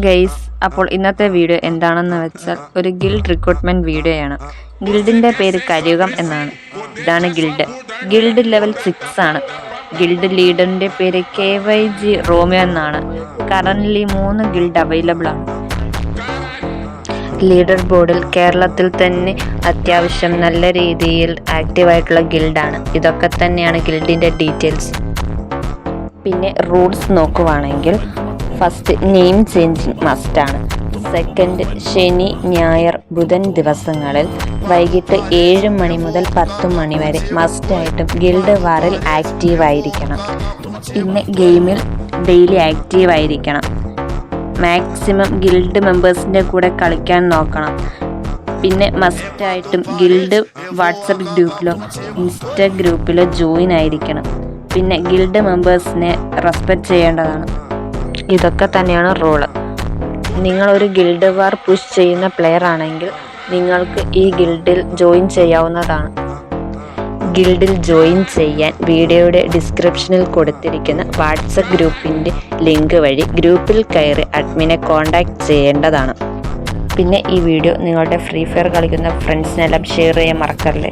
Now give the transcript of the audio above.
Guys, അപ്പോൾ ഇന്നത്തെ video എന്താണെന്ന് വെച്ചാൽ ഒരു ഗിൽഡ് റിക്രൂട്ട്മെന്റ് വീഡിയോയാണ്. ഗിൽഡിന്റെ പേര് കലിയുഗം എന്നാണ്. ഇതാണ് ഗിൽഡ്. ഗിൽഡ് ലെവൽ 6 ആണ്. ഗിൽഡ് ലീഡറിന്റെ പേര് KYG റോമിയോ എന്നാണ്. കറന്റ്ലി 3 ഗിൽഡ് അവൈലബിൾ ആണ്. ലീഡർ ബോർഡിൽ കേരളത്തിൽ തന്നെ അത്യാവശ്യം നല്ല രീതിയിൽ ആക്റ്റീവായിട്ടുള്ള ഗിൽഡാണ്. ഇതൊക്കെ തന്നെയാണ് ഗിൽഡിന്റെ ഡീറ്റെയിൽസ്. പിന്നെ റൂൾസ് നോക്കുവാണെങ്കിൽ ഫസ്റ്റ് നെയിം ചേഞ്ചിങ് മസ്റ്റാണ്. സെക്കൻഡ്, ശനി ഞായർ ബുധൻ ദിവസങ്ങളിൽ വൈകിട്ട് 7 മണി മുതൽ 10 മണി വരെ മസ്റ്റായിട്ടും ഗിൽഡ് വാറിൽ ആക്റ്റീവ് ആയിരിക്കണം. പിന്നെ ഗെയിമിൽ ഡെയിലി ആക്റ്റീവ് ആയിരിക്കണം. മാക്സിമം ഗിൽഡ് മെമ്പേഴ്സിൻ്റെ കൂടെ കളിക്കാൻ നോക്കണം. പിന്നെ മസ്റ്റായിട്ടും ഗിൽഡ് വാട്സപ്പ് ഗ്രൂപ്പിലോ ഇൻസ്റ്റ ഗ്രൂപ്പിലോ ജോയിൻ ആയിരിക്കണം. പിന്നെ ഗിൽഡ് മെമ്പേഴ്സിനെ റെസ്പെക്റ്റ് ചെയ്യേണ്ടതാണ്. ഇതൊക്കെ തന്നെയാണ് റൂള്. നിങ്ങളൊരു ഗിൽഡ് വാർ പുഷ് ചെയ്യുന്ന പ്ലെയർ ആണെങ്കിൽ നിങ്ങൾക്ക് ഈ ഗിൽഡിൽ ജോയിൻ ചെയ്യാവുന്നതാണ്. ഗിൽഡിൽ ജോയിൻ ചെയ്യാൻ വീഡിയോയുടെ ഡിസ്ക്രിപ്ഷനിൽ കൊടുത്തിരിക്കുന്ന വാട്സപ്പ് ഗ്രൂപ്പിൻ്റെ ലിങ്ക് വഴി ഗ്രൂപ്പിൽ കയറി അഡ്മിനെ കോൺടാക്റ്റ് ചെയ്യേണ്ടതാണ്. പിന്നെ ഈ വീഡിയോ നിങ്ങളുടെ ഫ്രീ ഫയർ കളിക്കുന്ന ഫ്രണ്ട്സിനെല്ലാം ഷെയർ ചെയ്യാൻ മറക്കല്ലേ.